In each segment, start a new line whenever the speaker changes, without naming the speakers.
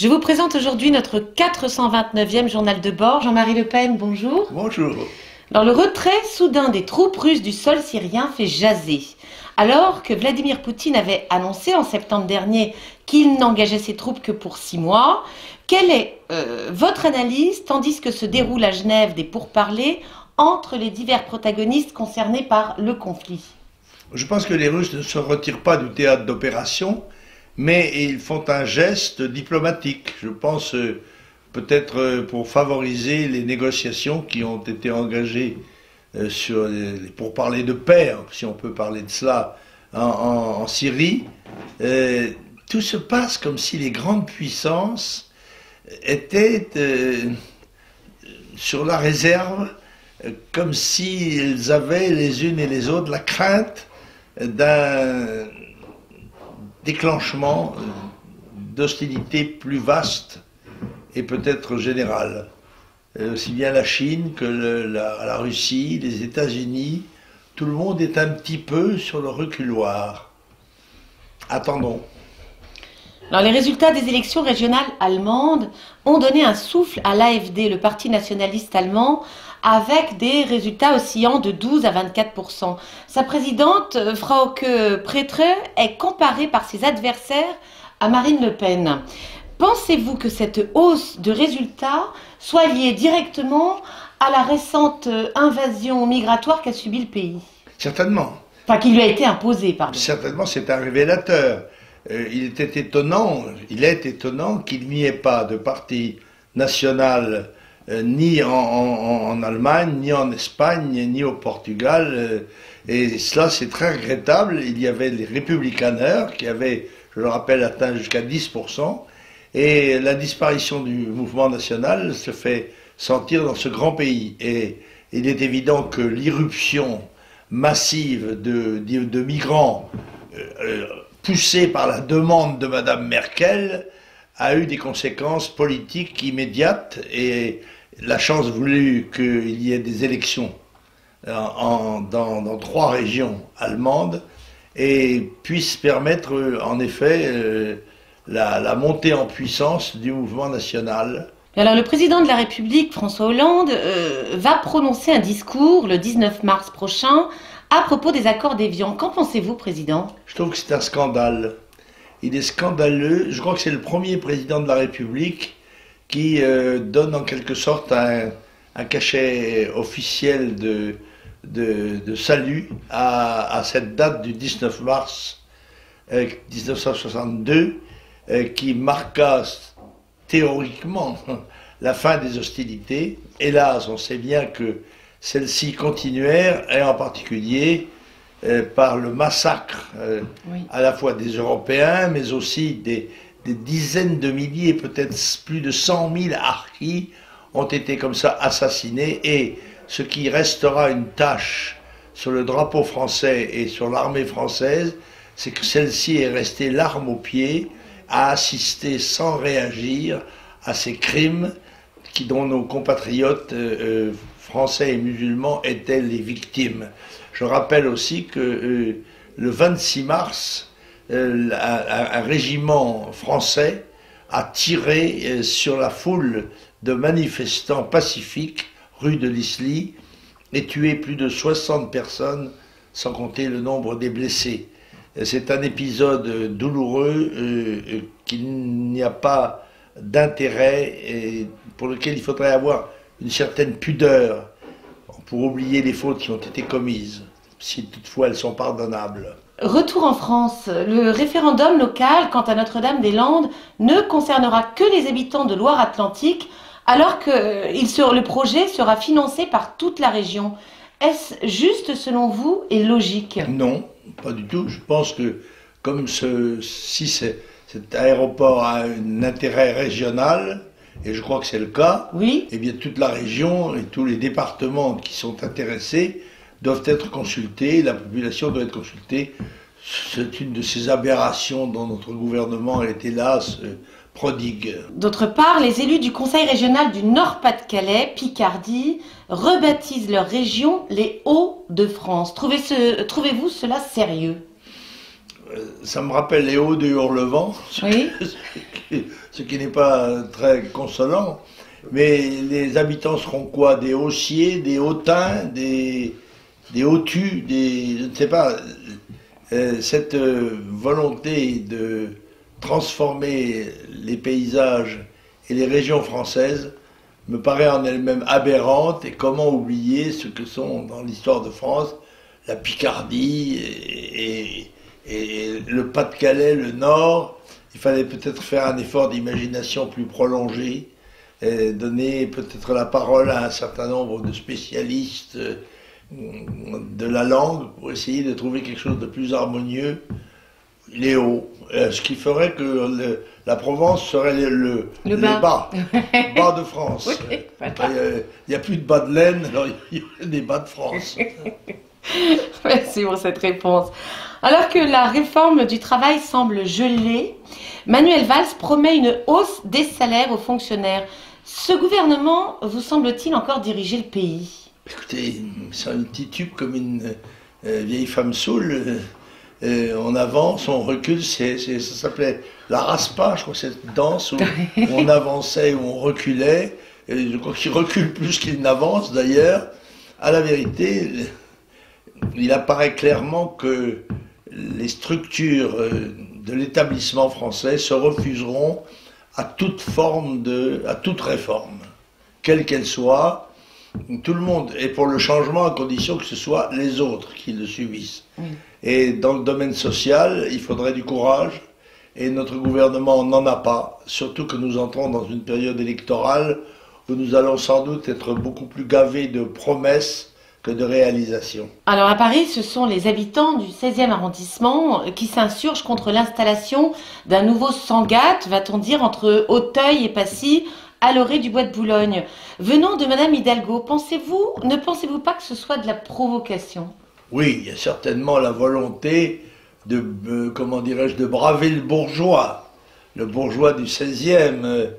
Je vous présente aujourd'hui notre 429e journal de bord. Jean-Marie Le Pen, bonjour.
Bonjour.
Alors, le retrait soudain des troupes russes du sol syrien fait jaser. Alors que Vladimir Poutine avait annoncé en septembre dernier qu'il n'engageait ses troupes que pour 6 mois, quelle est votre analyse tandis que se déroule à Genève des pourparlers entre les divers protagonistes concernés par le conflit?
Je pense que les Russes ne se retirent pas du théâtre d'opération, mais ils font un geste diplomatique. Je pense peut-être pour favoriser les négociations qui ont été engagées pour parler de paix, si on peut parler de cela, en Syrie. Tout se passe comme si les grandes puissances étaient sur la réserve, comme s'ils avaient les unes et les autres la crainte d'un déclenchement d'hostilité plus vaste et peut-être générale. Aussi bien la Chine que la Russie, les États-Unis, tout le monde est un petit peu sur le reculoir. Attendons.
Alors, les résultats des élections régionales allemandes ont donné un souffle à l'AfD, le parti nationaliste allemand, avec des résultats oscillant de 12 à 24%. Sa présidente, Frauke Prêtre, est comparée par ses adversaires à Marine Le Pen. Pensez-vous que cette hausse de résultats soit liée directement à la récente invasion migratoire qu'a subie le pays?
Certainement.
Enfin, qui lui a été imposée, pardon.
Certainement, c'est un révélateur. Il est étonnant qu'il n'y ait pas de parti national ni en Allemagne, ni en Espagne, ni au Portugal. Et cela, c'est très regrettable. Il y avait les républicaneurs qui avaient, je le rappelle, atteint jusqu'à 10%. Et la disparition du mouvement national se fait sentir dans ce grand pays. Et il est évident que l'irruption massive de migrants poussée par la demande de Madame Merkel a eu des conséquences politiques immédiates, et la chance voulue qu'il y ait des élections dans 3 régions allemandes et puisse permettre en effet la montée en puissance du mouvement national.
Alors, le président de la République, François Hollande, va prononcer un discours le 19 mars prochain à propos des accords d'Évian. Qu'en pensez-vous, Président?
Je trouve que c'est un scandale. Il est scandaleux. Je crois que c'est le premier président de la République qui donne en quelque sorte un cachet officiel de salut à cette date du 19 mars 1962 qui marqua théoriquement la fin des hostilités. Hélas, on sait bien que celles-ci continuèrent, et en particulier par le massacre à la fois des Européens, mais aussi des dizaines de milliers, peut-être plus de 100 000 harkis ont été comme ça assassinés, et ce qui restera une tache sur le drapeau français et sur l'armée française, c'est que celle-ci est restée l'arme au pied, à assister sans réagir à ces crimes dont nos compatriotes français et musulmans étaient les victimes. Je rappelle aussi que le 26 mars, un régiment français a tiré sur la foule de manifestants pacifiques rue de l'Isly et tué plus de 60 personnes, sans compter le nombre des blessés. C'est un épisode douloureux qu'il n'y a pas d'intérêt et pour lequel il faudrait avoir une certaine pudeur pour oublier les fautes qui ont été commises, si toutefois elles sont pardonnables.
Retour en France, le référendum local quant à Notre-Dame-des-Landes ne concernera que les habitants de Loire-Atlantique, alors que le projet sera financé par toute la région. Est-ce juste selon vous et logique?
Non, pas du tout. Je pense que comme si cet aéroport a un intérêt régional, et je crois que c'est le cas,
oui,
eh bien toute la région et tous les départements qui sont intéressés doivent être consultés, la population doit être consultée. C'est une de ces aberrations dont notre gouvernement est hélas prodigue.
D'autre part, les élus du Conseil régional du Nord-Pas-de-Calais, Picardie, rebaptisent leur région les Hauts-de-France. Trouvez-vous cela sérieux?
Ça me rappelle les hauts de Hurlevent,
Oui.
ce qui n'est pas très consolant. Mais les habitants seront quoi? Des Haussiers, des Hautains, des Hautus, je ne sais pas. Cette volonté de transformer les paysages et les régions françaises me paraît en elle-même aberrante. Et comment oublier ce que sont dans l'histoire de France la Picardie et le Pas-de-Calais, le Nord. Il fallait peut-être faire un effort d'imagination plus prolongé, donner peut-être la parole à un certain nombre de spécialistes de la langue pour essayer de trouver quelque chose de plus harmonieux. Les hauts, ce qui ferait que la Provence serait le bas de France.
Oui, voilà.
Il n'y a plus de bas de laine, alors il y a des bas de France.
Merci pour cette réponse. Alors que la réforme du travail semble gelée, Manuel Valls promet une hausse des salaires aux fonctionnaires. Ce gouvernement vous semble-t-il encore diriger le pays?
Écoutez, c'est un petit tube comme une vieille femme saoule. On avance, on recule, ça s'appelait la raspa, je crois, cette danse où on avançait, où on reculait. Et je crois qu'il recule plus qu'il n'avance d'ailleurs. À la vérité, il apparaît clairement que les structures de l'établissement français se refuseront à toute à toute réforme, quelle qu'elle soit. Tout le monde est pour le changement à condition que ce soit les autres qui le subissent. Oui. Et dans le domaine social, il faudrait du courage, et notre gouvernement n'en a pas, surtout que nous entrons dans une période électorale où nous allons sans doute être beaucoup plus gavés de promesses que de réalisations.
Alors à Paris, ce sont les habitants du 16e arrondissement qui s'insurgent contre l'installation d'un nouveau Sangatte, va-t-on dire, entre Auteuil et Passy, à l'orée du bois de Boulogne. Venant de Madame Hidalgo, ne pensez-vous pas que ce soit de la provocation?
Oui, il y a certainement la volonté comment dirais-je, de braver le bourgeois du 16e,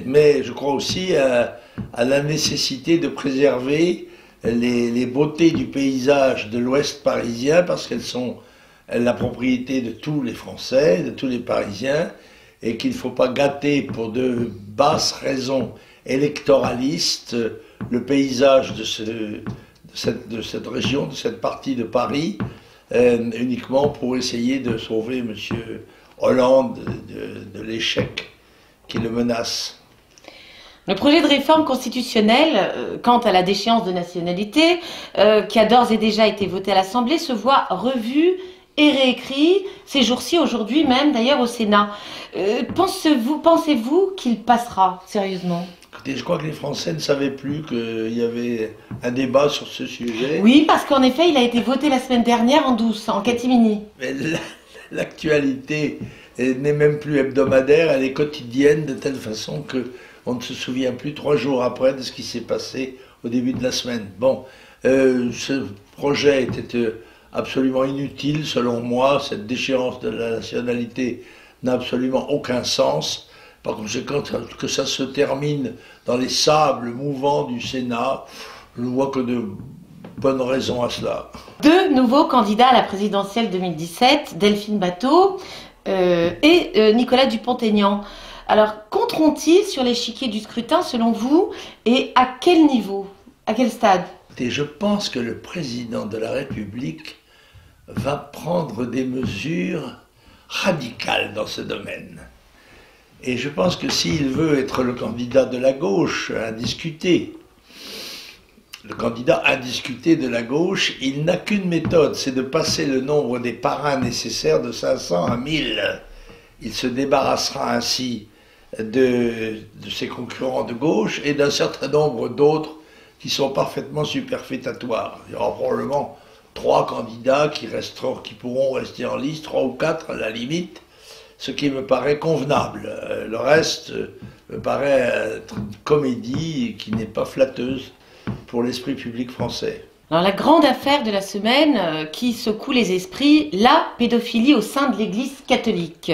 mais je crois aussi à la nécessité de préserver les beautés du paysage de l'Ouest parisien, parce qu'elles sont la propriété de tous les Français, de tous les Parisiens, et qu'il ne faut pas gâter pour de basses raisons électoralistes le paysage de cette région, de cette partie de Paris, uniquement pour essayer de sauver M. Hollande de l'échec qui le menace.
Le projet de réforme constitutionnelle, quant à la déchéance de nationalité, qui a d'ores et déjà été voté à l'Assemblée, se voit revu et réécrit ces jours-ci, aujourd'hui même d'ailleurs au Sénat. Pensez-vous qu'il passera sérieusement?
Écoutez, je crois que les Français ne savaient plus qu'il y avait un débat sur ce sujet.
Oui, parce qu'en effet, il a été voté la semaine dernière en douce, en catimini.
Mais l'actualité n'est même plus hebdomadaire, elle est quotidienne de telle façon que on ne se souvient plus 3 jours après de ce qui s'est passé au début de la semaine. Bon, ce projet était absolument inutile selon moi, cette déchéance de la nationalité n'a absolument aucun sens. Par conséquent, que ça se termine dans les sables mouvants du Sénat, je ne vois que de bonnes raisons à cela.
2 nouveaux candidats à la présidentielle 2017, Delphine Batho et Nicolas Dupont-Aignan. Alors, compteront-ils sur l'échiquier du scrutin selon vous, et à quel niveau, à quel stade?
Et je pense que le président de la République va prendre des mesures radicales dans ce domaine. Et je pense que s'il veut être le candidat de la gauche, indiscuté, le candidat indiscuté de la gauche, il n'a qu'une méthode, c'est de passer le nombre des parrains nécessaires de 500 à 1000. Il se débarrassera ainsi de ses concurrents de gauche et d'un certain nombre d'autres qui sont parfaitement superfétatoires. Il y aura probablement 3 candidats qui pourront rester en liste, 3 ou 4 à la limite, ce qui me paraît convenable. Le reste me paraît être une comédie qui n'est pas flatteuse pour l'esprit public français.
Alors la grande affaire de la semaine qui secoue les esprits, la pédophilie au sein de l'Église catholique.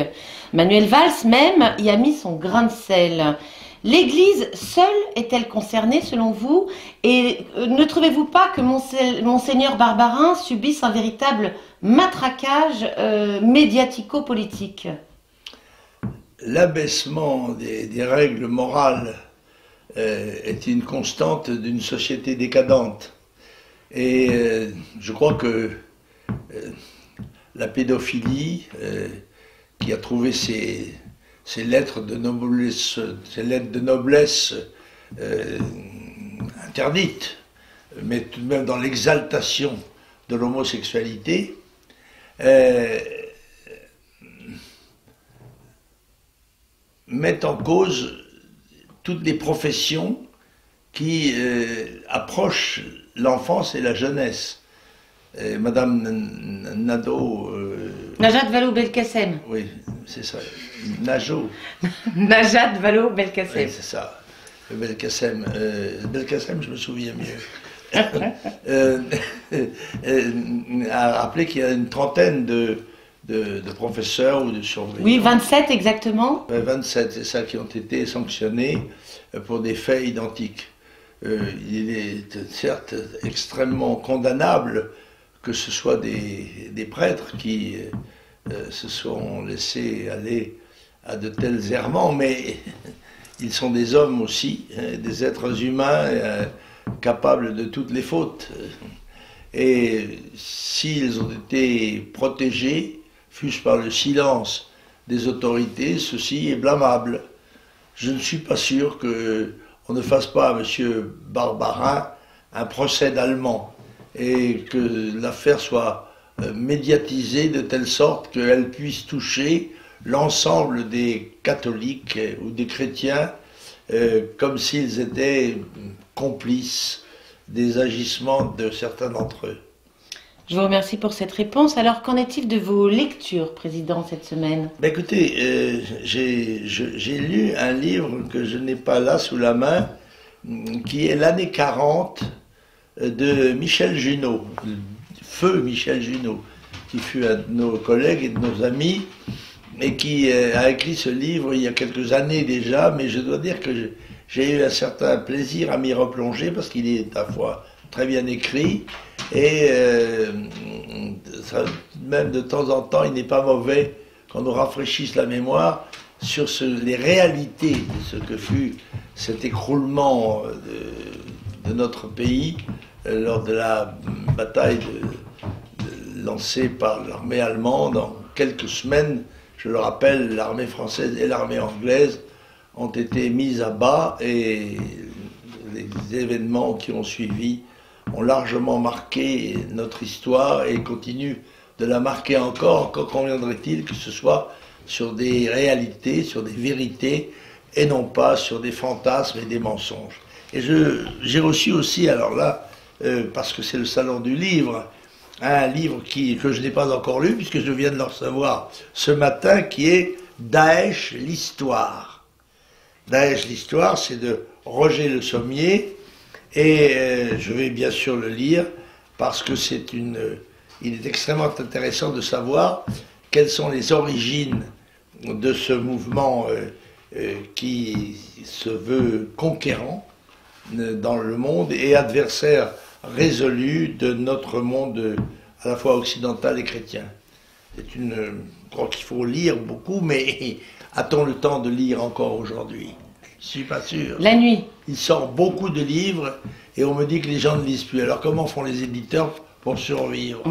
Manuel Valls même y a mis son grain de sel. L'Église seule est-elle concernée selon vous? Et ne trouvez-vous pas que Monseigneur Barbarin subisse un véritable matraquage médiatico-politique.
L'abaissement des règles morales est une constante d'une société décadente. Et je crois que la pédophilie, qui a trouvé ses lettres de noblesse, interdites, mais tout de même dans l'exaltation de l'homosexualité, met en cause toutes les professions qui approchent l'enfance et la jeunesse. Madame
Najat Vallaud-Belkacem.
Oui, c'est ça. Najat
Vallaud-Belkacem.
Oui, c'est ça. Belkacem. Belkacem, je me souviens mieux. A rappelé qu'il y a une trentaine de professeurs ou de surveillants.
Oui, 27 exactement.
27, c'est ça, qui ont été sanctionnés pour des faits identiques. Il est certes extrêmement condamnable que ce soit des prêtres qui se sont laissés aller à de tels errements, mais ils sont des hommes aussi, des êtres humains capables de toutes les fautes. Et s'ils ont été protégés, fût-ce par le silence des autorités, ceci est blâmable. Je ne suis pas sûr qu'on ne fasse pas à M. Barbarin un procès d'Allemand et que l'affaire soit médiatisée de telle sorte qu'elle puisse toucher l'ensemble des catholiques ou des chrétiens comme s'ils étaient complices des agissements de certains d'entre eux.
Je vous remercie pour cette réponse. Alors, qu'en est-il de vos lectures, Président, cette semaine?
Écoutez, j'ai lu un livre que je n'ai pas là sous la main, qui est l'année 40 de Michel Junot, feu Michel Junot, qui fut un de nos collègues et de nos amis, et qui a écrit ce livre il y a quelques années déjà, mais je dois dire que j'ai eu un certain plaisir à m'y replonger, parce qu'il est à la fois très bien écrit, et même de temps en temps, il n'est pas mauvais qu'on nous rafraîchisse la mémoire sur les réalités de ce que fut cet écroulement de notre pays lors de la bataille lancée par l'armée allemande. En quelques semaines, je le rappelle, l'armée française et l'armée anglaise ont été mises à bas, et les événements qui ont suivi ont largement marqué notre histoire et continuent de la marquer encore. Encore conviendrait-il que ce soit sur des réalités, sur des vérités, et non pas sur des fantasmes et des mensonges. Et j'ai reçu aussi, alors là, parce que c'est le salon du livre, un livre que je n'ai pas encore lu, puisque je viens de le recevoir ce matin, qui est Daesh, l'histoire. Daesh, l'histoire, c'est de Roger Le Sommier, et je vais bien sûr le lire, parce que il est extrêmement intéressant de savoir quelles sont les origines de ce mouvement qui se veut conquérant dans le monde et adversaire résolu de notre monde à la fois occidental et chrétien. Je crois qu'il faut lire beaucoup, mais a-t-on le temps de lire encore aujourd'hui? Je ne suis pas sûr.
La nuit.
Il sort beaucoup de livres et on me dit que les gens ne lisent plus. Alors comment font les éditeurs pour survivre?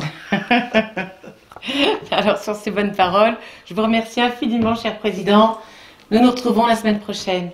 Alors sur ces bonnes paroles, je vous remercie infiniment, cher Président. Nous nous retrouvons la semaine prochaine.